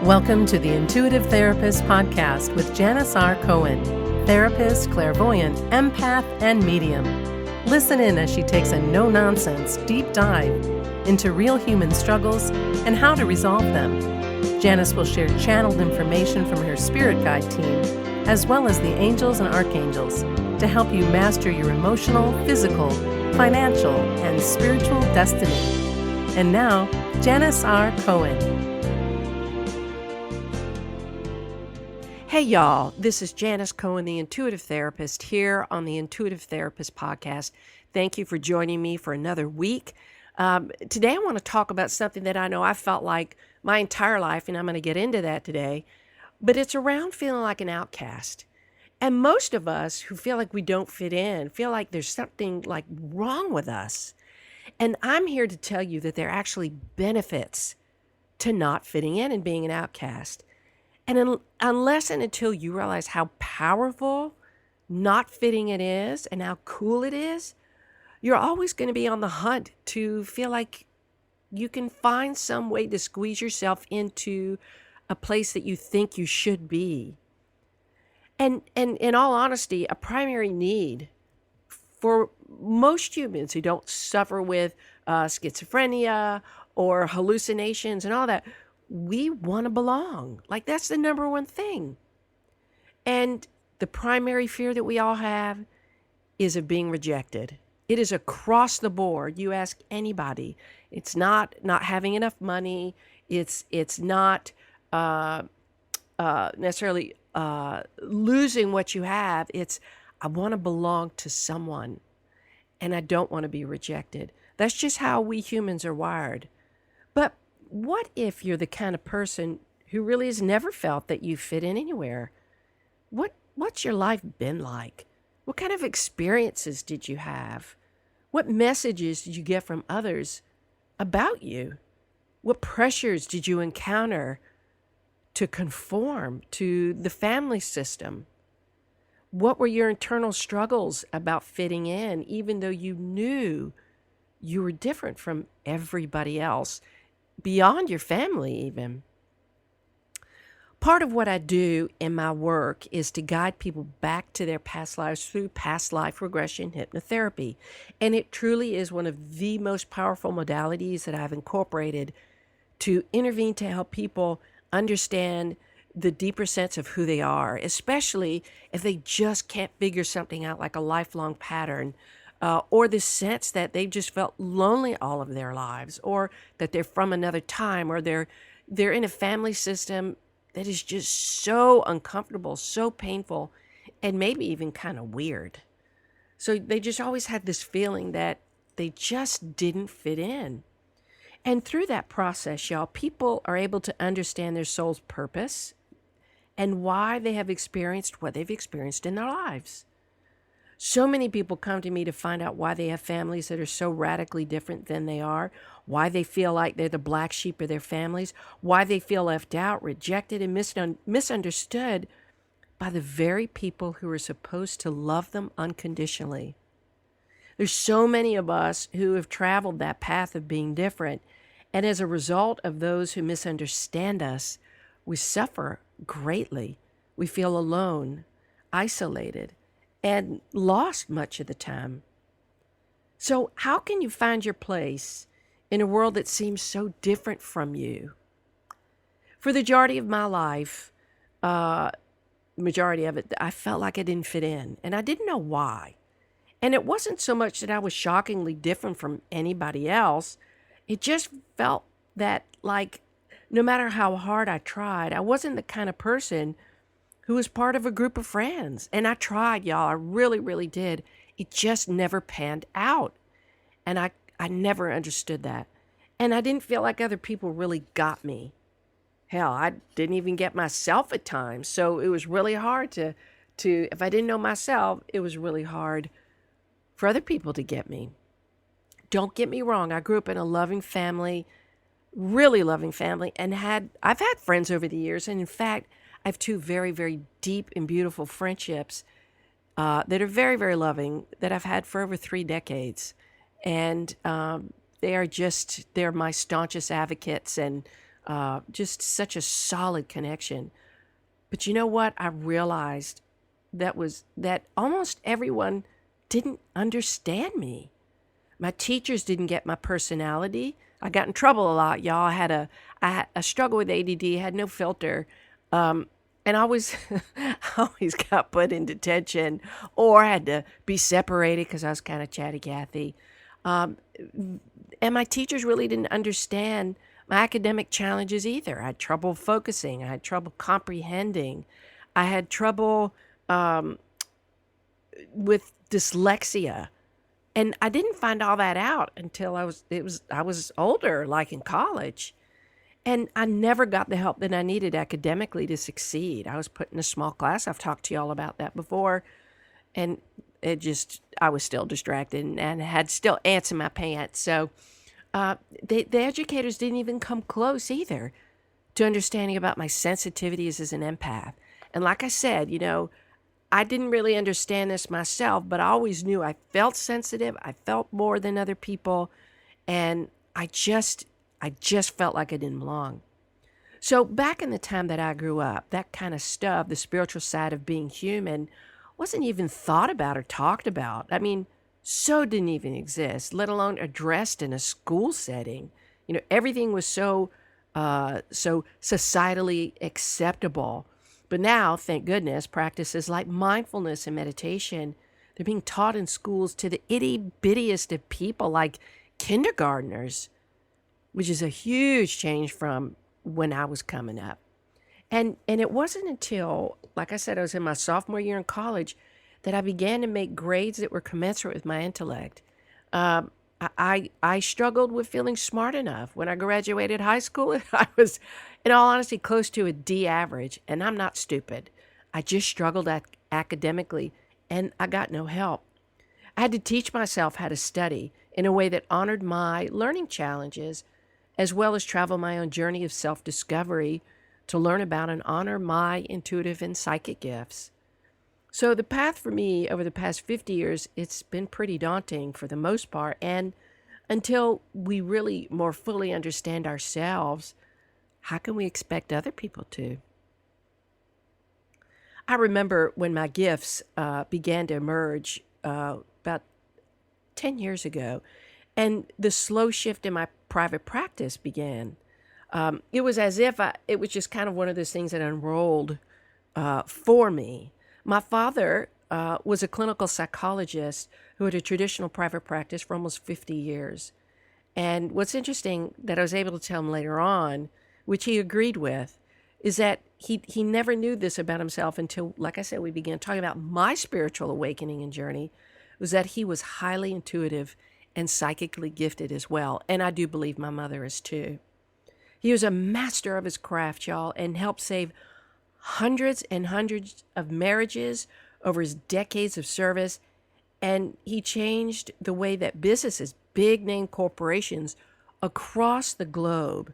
Welcome to the Intuitive Therapist Podcast with Janis Cohen, therapist, clairvoyant, empath, and medium. Listen in as she takes a no-nonsense deep dive into real human struggles and how to resolve them. Janis will share channeled information from her spirit guide team, as well as the angels and archangels, to help you master your emotional, physical, financial, and spiritual destiny. And now, Janis R. Cohen. Hey y'all, this is Janis Cohen, the Intuitive Therapist, here on the Intuitive Therapist Podcast. Thank you for joining me for another week. Today I want to talk about something that I know I felt like my entire life, and I'm going to get into that today, but it's around feeling like an outcast. And most of us who feel like we don't fit in, feel like there's something like wrong with us. And I'm here to tell you that there are actually benefits to not fitting in and being an outcast. And unless and until you realize how powerful not fitting it is and how cool it is, you're always going to be on the hunt to feel like you can find some way to squeeze yourself into a place that you think you should be. And in all honesty, a primary need for most humans who don't suffer with schizophrenia or hallucinations and all that, we want to belong. Like, that's the number one thing. And the primary fear that we all have is of being rejected. It is across the board. You ask anybody. It's not having enough money. It's not necessarily losing what you have. It's, I want to belong to someone, and I don't want to be rejected. That's just how we humans are wired. But what if you're the kind of person who really has never felt that you fit in anywhere? What's your life been like? What kind of experiences did you have? What messages did you get from others about you? What pressures did you encounter to conform to the family system? What were your internal struggles about fitting in, even though you knew you were different from everybody else? Beyond your family even. Part of what I do in my work is to guide people back to their past lives through past life regression hypnotherapy. And it truly is one of the most powerful modalities that I've incorporated to intervene to help people understand the deeper sense of who they are, especially if they just can't figure something out like a lifelong pattern. Or the sense that they've just felt lonely all of their lives, or that they're from another time, or they're in a family system that is just so uncomfortable, so painful, and maybe even kind of weird. So they just always had this feeling that they just didn't fit in. And through that process, y'all, people are able to understand their soul's purpose and why they have experienced what they've experienced in their lives. So many people come to me to find out why they have families that are so radically different than they are, why they feel like they're the black sheep of their families, why they feel left out, rejected, and misunderstood by the very people who are supposed to love them unconditionally. There's so many of us who have traveled that path of being different, and as a result of those who misunderstand us, we suffer greatly. We feel alone, isolated, and lost much of the time. So how can you find your place in a world that seems so different from you? For the majority of my life, majority of it, I felt like I didn't fit in, and I didn't know why. And it wasn't so much that I was shockingly different from anybody else. It just felt that, like, no matter how hard I tried, I wasn't the kind of person who was part of a group of friends. And I tried, y'all. I really, really did. It just never panned out. And I never understood that. And I didn't feel like other people really got me. Hell, I didn't even get myself at times. So it was really hard to if I didn't know myself, it was really hard for other people to get me. Don't get me wrong. I grew up in a loving family, really loving family, and I've had friends over the years. And in fact, I have two very, very deep and beautiful friendships that are very, very loving that I've had for over 3 decades. And they're my staunchest advocates, and just such a solid connection. But you know what? I realized that almost everyone didn't understand me. My teachers didn't get my personality. I got in trouble a lot, y'all. I struggle with ADD, had no filter. And I always, I always got put in detention or had to be separated because I was kind of chatty Cathy. Um, and my teachers really didn't understand my academic challenges either. I had trouble focusing. I had trouble comprehending. I had trouble with dyslexia. And I didn't find all that out until I was older, like in college. And I never got the help that I needed academically to succeed. I was put in a small class. I've talked to y'all about that before. And I was still distracted and had still ants in my pants. So the educators didn't even come close either to understanding about my sensitivities as an empath. And like I said, I didn't really understand this myself, but I always knew I felt sensitive. I felt more than other people. And I just felt like I didn't belong. So back in the time that I grew up, that kind of stuff, the spiritual side of being human, wasn't even thought about or talked about. I mean, so didn't even exist, let alone addressed in a school setting. Everything was so societally acceptable. But now, thank goodness, practices like mindfulness and meditation, they're being taught in schools to the itty-bittiest of people, like kindergartners, which is a huge change from when I was coming up. And it wasn't until, like I said, I was in my sophomore year in college that I began to make grades that were commensurate with my intellect. I struggled with feeling smart enough. When I graduated high school, I was, in all honesty, close to a D average, and I'm not stupid. I just struggled academically, and I got no help. I had to teach myself how to study in a way that honored my learning challenges, as well as travel my own journey of self-discovery to learn about and honor my intuitive and psychic gifts. So the path for me over the past 50 years, it's been pretty daunting for the most part. And until we really more fully understand ourselves, how can we expect other people to? I remember when my gifts began to emerge about 10 years ago, and the slow shift in my private practice began. It was as if it was just kind of one of those things that unrolled for me. My father was a clinical psychologist who had a traditional private practice for almost 50 years. And what's interesting that I was able to tell him later on, which he agreed with, is that he never knew this about himself until, like I said, we began talking about my spiritual awakening and journey, was that he was highly intuitive and psychically gifted as well. And I do believe my mother is too. He was a master of his craft, y'all, and helped save hundreds and hundreds of marriages over his decades of service. And he changed the way that businesses, big name corporations across the globe,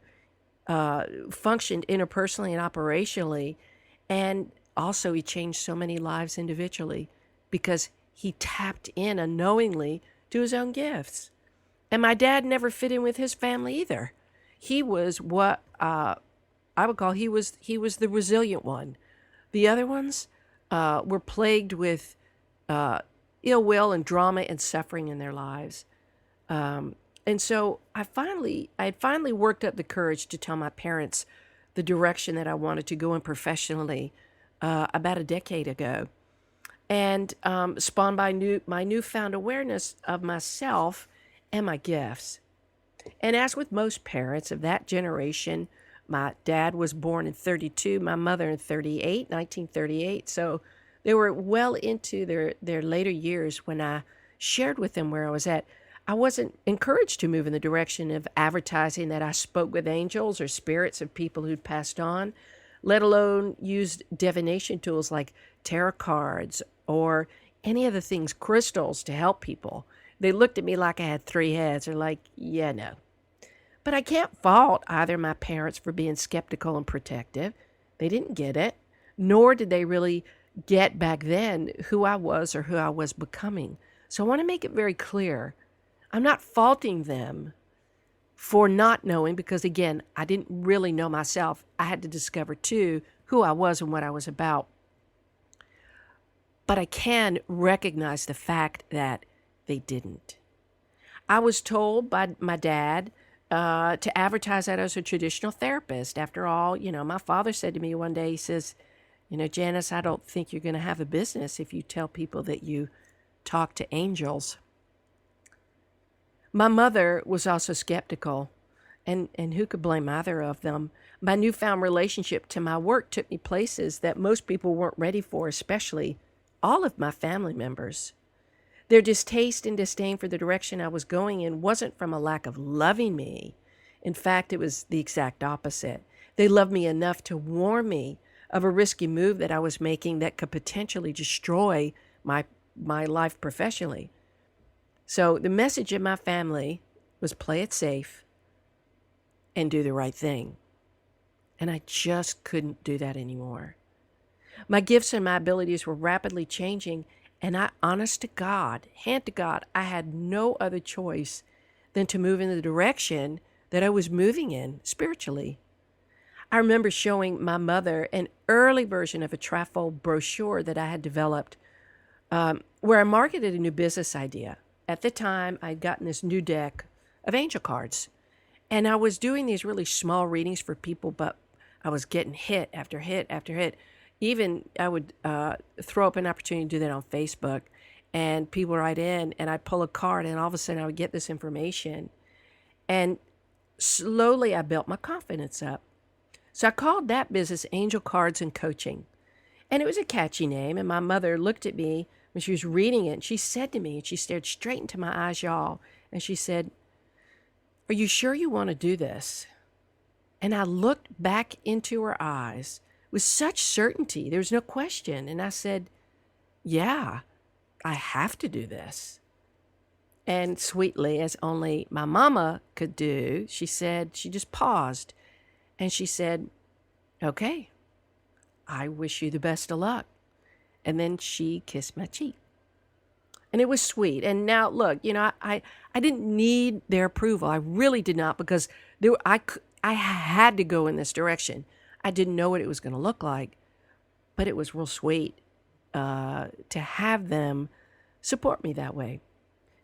functioned interpersonally and operationally. And also he changed so many lives individually because he tapped in unknowingly to his own gifts. And my dad never fit in with his family either. He was what I would call he was the resilient one. The other ones were plagued with ill will and drama and suffering in their lives. And so I had finally worked up the courage to tell my parents the direction that I wanted to go in professionally about a decade ago, and spawned by my newfound awareness of myself and my gifts. And as with most parents of that generation, my dad was born in 32, my mother in 1938. So they were well into their later years when I shared with them where I was at. I wasn't encouraged to move in the direction of advertising that I spoke with angels or spirits of people who'd passed on, let alone used divination tools like tarot cards or any of the things, crystals, to help people. They looked at me like I had three heads. They're like, yeah, no. But I can't fault either my parents for being skeptical and protective. They didn't get it, nor did they really get back then who I was or who I was becoming. So I want to make it very clear. I'm not faulting them for not knowing, because again, I didn't really know myself. I had to discover too who I was and what I was about. But I can recognize the fact that they didn't. I was told by my dad to advertise that as a traditional therapist. After all, my father said to me one day, he says, Janice, I don't think you're going to have a business if you tell people that you talk to angels. My mother was also skeptical, and who could blame either of them? My newfound relationship to my work took me places that most people weren't ready for, especially all of my family members. Their distaste and disdain for the direction I was going in wasn't from a lack of loving me. In fact, it was the exact opposite. They loved me enough to warn me of a risky move that I was making that could potentially destroy my life professionally. So the message in my family was play it safe and do the right thing. And I just couldn't do that anymore. My gifts and my abilities were rapidly changing, and honest to God, hand to God, I had no other choice than to move in the direction that I was moving in spiritually. I remember showing my mother an early version of a trifold brochure that I had developed where I marketed a new business idea. At the time, I'd gotten this new deck of angel cards, and I was doing these really small readings for people, but I was getting hit after hit after hit. Even I would throw up an opportunity to do that on Facebook, and people write in, and I'd pull a card, and all of a sudden I would get this information. And slowly I built my confidence up. So I called that business Angel Cards and Coaching. And it was a catchy name, and my mother looked at me when she was reading it, and she said to me, and she stared straight into my eyes, y'all, and she said, "Are you sure you want to do this?" And I looked back into her eyes with such certainty. There was no question. And I said, "Yeah, I have to do this." And sweetly, as only my mama could do, she just paused. And she said, "Okay, I wish you the best of luck." And then she kissed my cheek. And it was sweet. And now, look, I didn't need their approval. I really did not, because I had to go in this direction. I didn't know what it was going to look like, but it was real sweet to have them support me that way.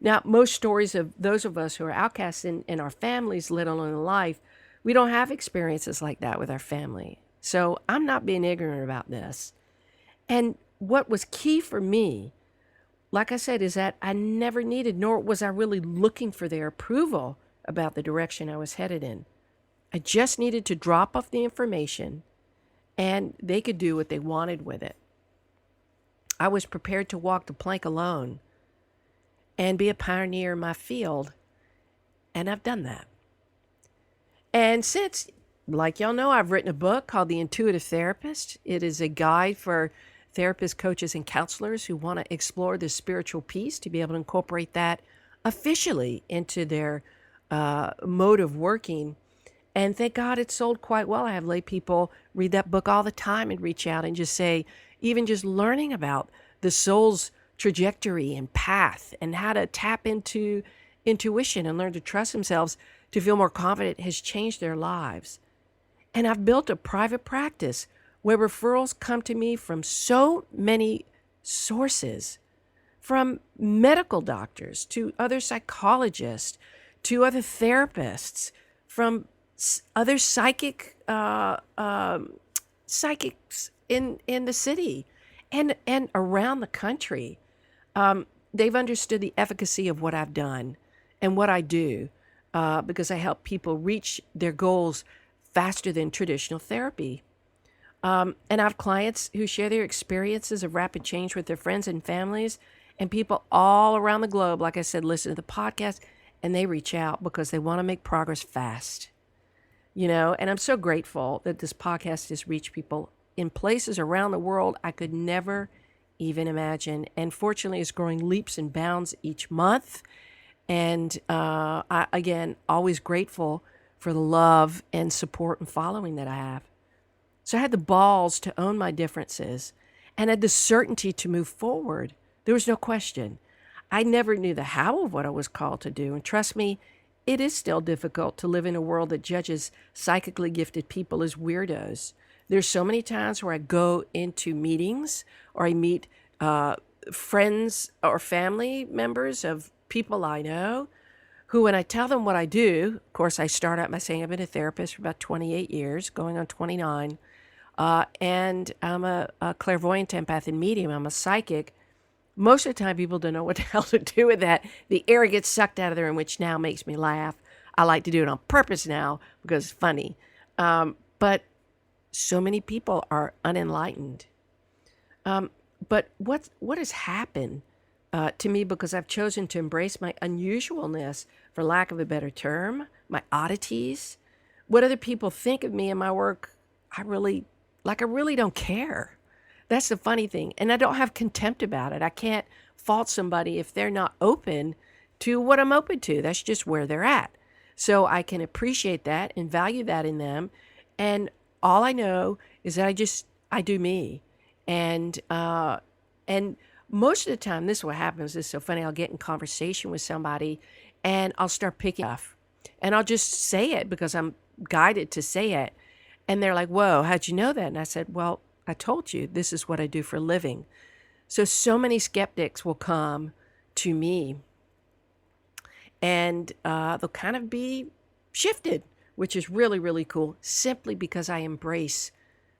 Now, most stories of those of us who are outcasts in our families, let alone in life, we don't have experiences like that with our family. So I'm not being ignorant about this. And what was key for me, like I said, is that I never needed, nor was I really looking for their approval about the direction I was headed in. I just needed to drop off the information, and they could do what they wanted with it. I was prepared to walk the plank alone and be a pioneer in my field, and I've done that. And since, like y'all know, I've written a book called The Intuitive Therapist. It is a guide for therapists, coaches, and counselors who want to explore the spiritual piece to be able to incorporate that officially into their mode of working. And thank God it's sold quite well. I have lay people read that book all the time and reach out and just say, even just learning about the soul's trajectory and path and how to tap into intuition and learn to trust themselves to feel more confident has changed their lives. And I've built a private practice where referrals come to me from so many sources, from medical doctors to other psychologists to other therapists, from other psychics in the city and around the country. They've understood the efficacy of what I've done and what I do because I help people reach their goals faster than traditional therapy. And I have clients who share their experiences of rapid change with their friends and families, and people all around the globe, like I said, listen to the podcast, and they reach out because they want to make progress fast. And I'm so grateful that this podcast has reached people in places around the world I could never even imagine. And fortunately, it's growing leaps and bounds each month. And I, again, always grateful for the love and support and following that I have. So I had the balls to own my differences and had the certainty to move forward. There was no question. I never knew the how of what I was called to do. And trust me, it is still difficult to live in a world that judges psychically gifted people as weirdos. There's so many times where I go into meetings or I meet friends or family members of people I know who, when I tell them what I do, of course, I start out by saying I've been a therapist for about 28 years, going on 29, and I'm a clairvoyant, empath, and medium. I'm a psychic. Most of the time, people don't know what the hell to do with that. The air gets sucked out of the room, which now makes me laugh. I like to do it on purpose now because it's funny. But so many people are unenlightened. But what has happened to me, because I've chosen to embrace my unusualness, for lack of a better term, my oddities, what other people think of me and my work, I really don't care. That's the funny thing. And I don't have contempt about it. I can't fault somebody if they're not open to what I'm open to. That's just where they're at. So I can appreciate that and value that in them. And all I know is that I do me. And most of the time, this is what happens. This is so funny. I'll get in conversation with somebody and I'll start picking off. And I'll just say it because I'm guided to say it. And they're like, whoa, how'd you know that? And I said, well, I told you, this is what I do for a living. So many skeptics will come to me and they'll kind of be shifted, which is really, really cool, simply because I embrace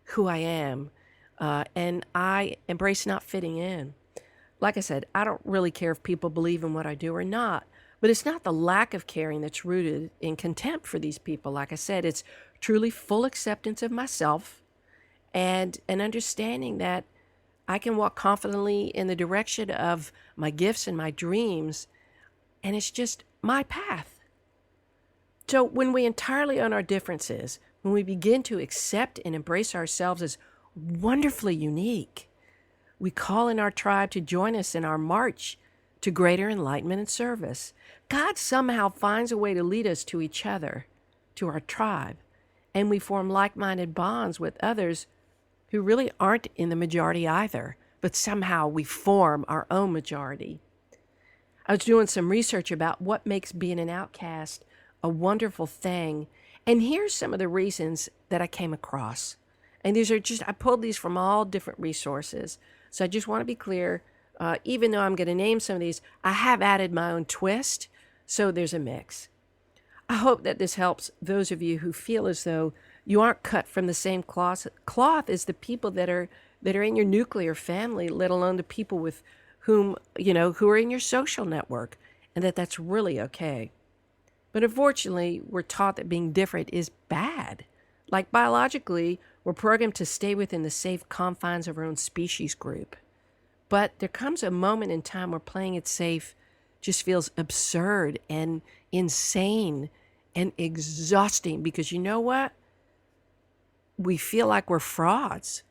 who I am. And I embrace not fitting in. Like I said, I don't really care if people believe in what I do or not. But it's not the lack of caring that's rooted in contempt for these people. Like I said, it's truly full acceptance of myself and an understanding that I can walk confidently in the direction of my gifts and my dreams, and it's just my path. So when we entirely own our differences, when we begin to accept and embrace ourselves as wonderfully unique, we call in our tribe to join us in our march to greater enlightenment and service. God somehow finds a way to lead us to each other, to our tribe, and we form like-minded bonds with others who really aren't in the majority either, but somehow we form our own majority. I was doing some research about what makes being an outcast a wonderful thing, and here's some of the reasons that I came across. And these are I pulled these from all different resources. So I just want to be clear, even though I'm going to name some of these, I have added my own twist, so there's a mix. I hope that this helps those of you who feel as though you aren't cut from the same cloth as the people that are in your nuclear family, let alone the people with whom, who are in your social network, and that's really okay. But unfortunately, we're taught that being different is bad. Like biologically, we're programmed to stay within the safe confines of our own species group. But there comes a moment in time where playing it safe just feels absurd and insane and exhausting, because you know what? We feel like we're frauds.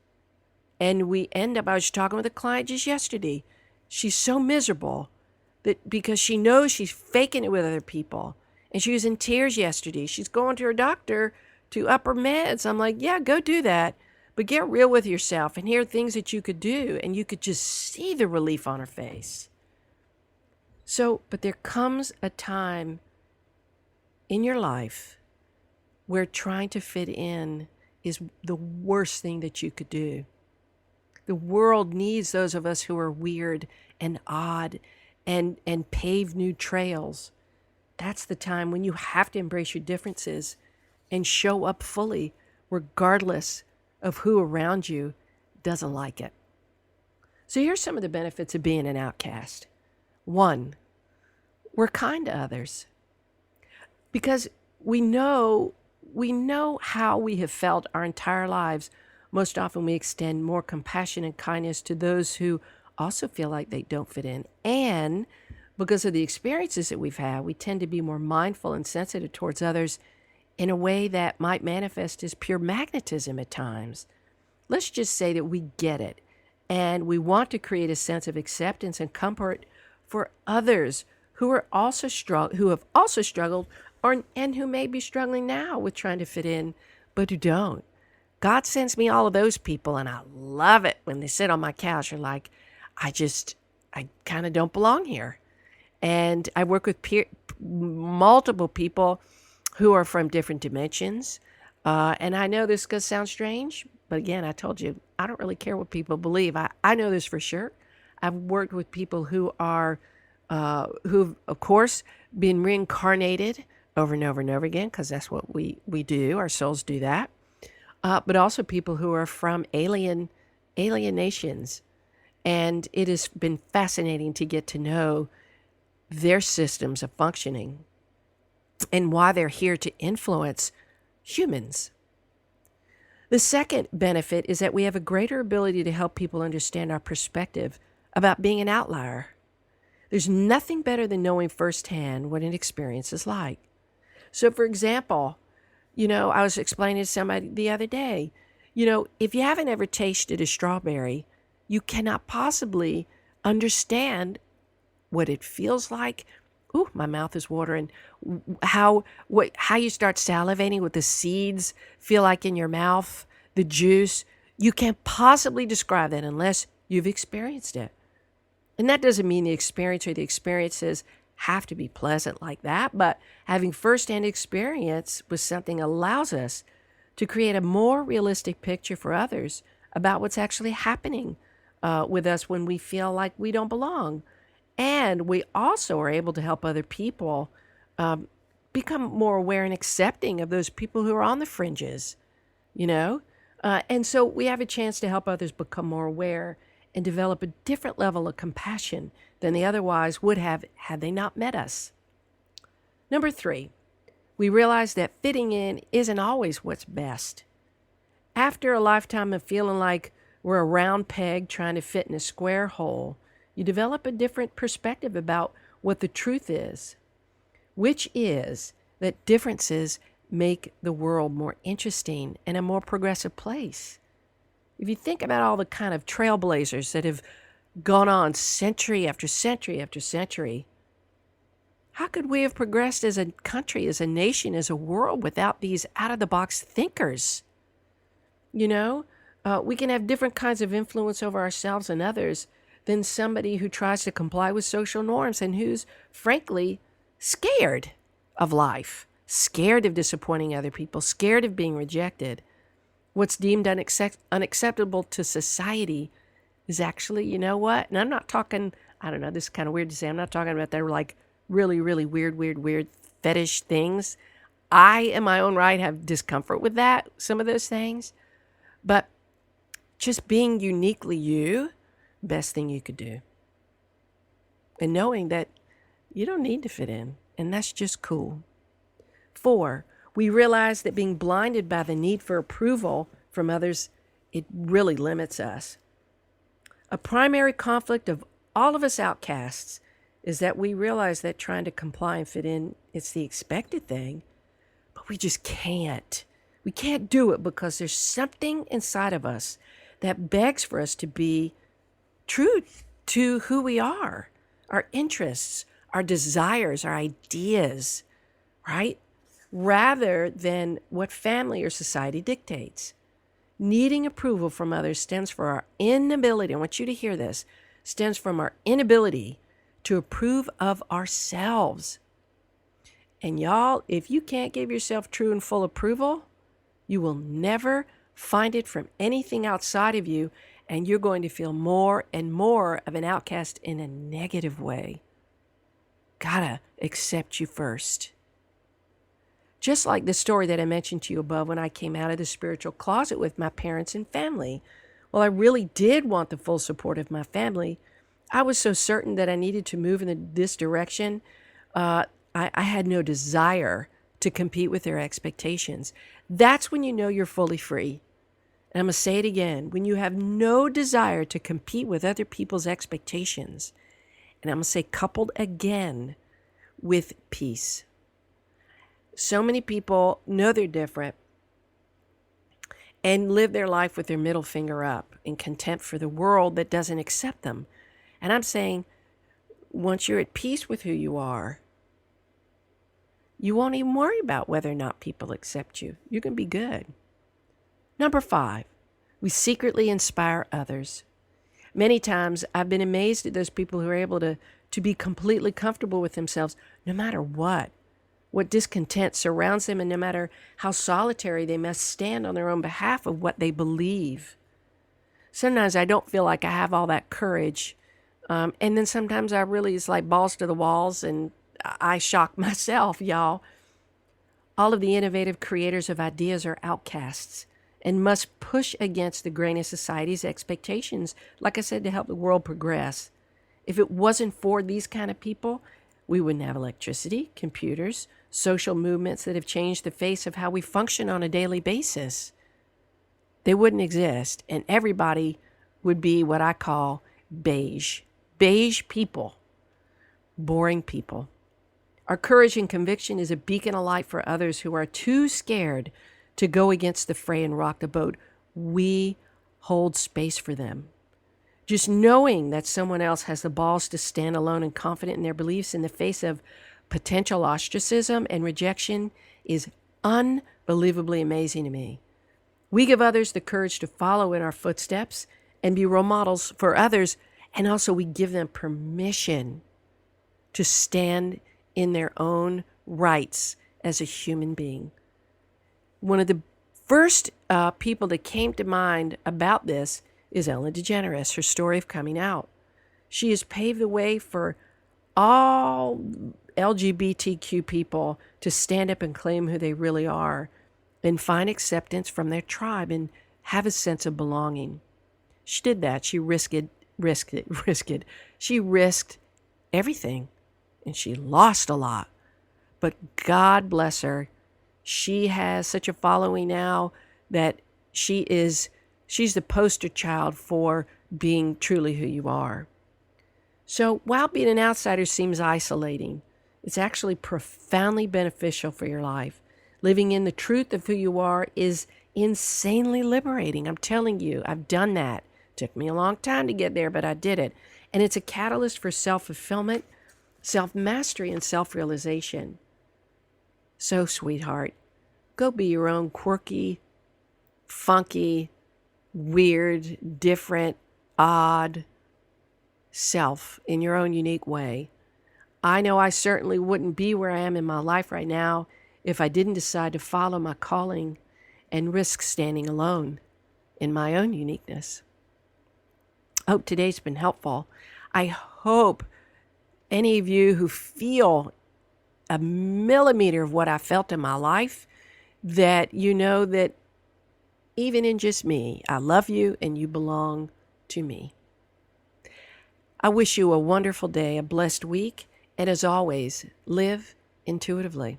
And we end up, I was talking with a client just yesterday. She's so miserable that because she knows she's faking it with other people. And she was in tears yesterday. She's going to her doctor to up her meds. I'm like, yeah, go do that. But get real with yourself, and here are things that you could do. And you could just see the relief on her face. So, but there comes a time in your life where trying to fit in is the worst thing that you could do. The world needs those of us who are weird and odd and pave new trails. That's the time when you have to embrace your differences and show up fully, regardless of who around you doesn't like it. So here's some of the benefits of being an outcast. 1, we're kind to others. Because we know how we have felt our entire lives. Most often we extend more compassion and kindness to those who also feel like they don't fit in. And because of the experiences that we've had, we tend to be more mindful and sensitive towards others in a way that might manifest as pure magnetism at times. Let's just say that we get it, and we want to create a sense of acceptance and comfort for others who have also struggled, and who may be struggling now with trying to fit in, but who don't. God sends me all of those people, and I love it when they sit on my couch and I kind of don't belong here. And I work with multiple people who are from different dimensions. And I know this is going to sound strange, but again, I told you, I don't really care what people believe. I know this for sure. I've worked with people who are, who've, of course, been reincarnated over and over and over again, because that's what we do. Our souls do that. But also people who are from alien nations. And it has been fascinating to get to know their systems of functioning and why they're here to influence humans. The second benefit is that we have a greater ability to help people understand our perspective about being an outlier. There's nothing better than knowing firsthand what an experience is like. So, for example, I was explaining to somebody the other day, if you haven't ever tasted a strawberry, you cannot possibly understand what it feels like. Ooh, my mouth is watering. How you start salivating, what the seeds feel like in your mouth, the juice. You can't possibly describe that unless you've experienced it. And that doesn't mean the experience or the experiences have to be pleasant like that, but having firsthand experience with something allows us to create a more realistic picture for others about what's actually happening with us when we feel like we don't belong. And we also are able to help other people become more aware and accepting of those people who are on the fringes, and so we have a chance to help others become more aware and develop a different level of compassion than they otherwise would have had they not met us. Number 3, we realize that fitting in isn't always what's best. After a lifetime of feeling like we're a round peg trying to fit in a square hole, you develop a different perspective about what the truth is, which is that differences make the world more interesting and a more progressive place. If you think about all the kind of trailblazers that have gone on century after century after century, how could we have progressed as a country, as a nation, as a world without these out-of-the-box thinkers? We can have different kinds of influence over ourselves and others than somebody who tries to comply with social norms and who's, frankly, scared of life, scared of disappointing other people, scared of being rejected. What's deemed unacceptable to society is actually, you know what? And I'm not talking, I don't know, this is kind of weird to say. I'm not talking about that like really, really weird fetish things. I, in my own right, have discomfort with that, some of those things. But just being uniquely you, best thing you could do. And knowing that you don't need to fit in, and that's just cool. 4, we realize that being blinded by the need for approval from others, it really limits us. A primary conflict of all of us outcasts is that we realize that trying to comply and fit in, it's the expected thing, but we just can't. We can't do it because there's something inside of us that begs for us to be true to who we are, our interests, our desires, our ideas, right? Rather than what family or society dictates. Needing approval from others stems from our inability, I want you to hear this, stems from our inability to approve of ourselves. And y'all, if you can't give yourself true and full approval, you will never find it from anything outside of you, and you're going to feel more and more of an outcast in a negative way. Gotta accept you first. Just like the story that I mentioned to you above when I came out of the spiritual closet with my parents and family. Well, I really did want the full support of my family. I was so certain that I needed to move in this direction. I had no desire to compete with their expectations. That's when you know you're fully free. And I'm going to say it again. When you have no desire to compete with other people's expectations, and I'm going to say coupled again with peace. So many people know they're different and live their life with their middle finger up in contempt for the world that doesn't accept them. And I'm saying, once you're at peace with who you are, you won't even worry about whether or not people accept you. You can be good. Number 5, we secretly inspire others. Many times I've been amazed at those people who are able to to be completely comfortable with themselves no matter what discontent surrounds them, and no matter how solitary they must stand on their own behalf of what they believe. Sometimes I don't feel like I have all that courage. And then sometimes I really, it's like balls to the walls, and I shock myself, y'all. All of the innovative creators of ideas are outcasts and must push against the grain of society's expectations, like I said, to help the world progress. If it wasn't for these kind of people, we wouldn't have electricity, computers, social movements that have changed the face of how we function on a daily basis. They wouldn't exist, and everybody would be what I call beige. Beige people. Boring people. Our courage and conviction is a beacon of light for others who are too scared to go against the fray and rock the boat. We hold space for them. Just knowing that someone else has the balls to stand alone and confident in their beliefs in the face of potential ostracism and rejection is unbelievably amazing to me. We give others the courage to follow in our footsteps and be role models for others, and also we give them permission to stand in their own rights as a human being. One of the first people that came to mind about this is Ellen DeGeneres, her story of coming out. She has paved the way for all LGBTQ people to stand up and claim who they really are and find acceptance from their tribe and have a sense of belonging. She did that. She risked it. She risked everything, and she lost a lot. But God bless her. She has such a following now that she's the poster child for being truly who you are. So while being an outsider seems isolating, it's actually profoundly beneficial for your life. Living in the truth of who you are is insanely liberating. I'm telling you, I've done that. Took me a long time to get there, but I did it. And it's a catalyst for self-fulfillment, self-mastery, and self-realization. So, sweetheart, go be your own quirky, funky, weird, different, odd self in your own unique way. I know I certainly wouldn't be where I am in my life right now if I didn't decide to follow my calling and risk standing alone in my own uniqueness. I hope today's been helpful. I hope any of you who feel a millimeter of what I felt in my life, that you know that even in just me, I love you and you belong to me. I wish you a wonderful day, a blessed week, and as always, live intuitively.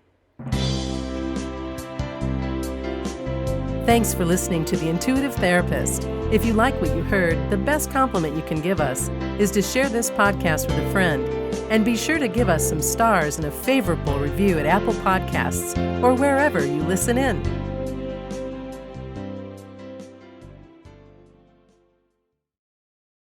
Thanks for listening to The Intuitive Therapist. If you like what you heard, the best compliment you can give us is to share this podcast with a friend. And be sure to give us some stars and a favorable review at Apple Podcasts or wherever you listen in.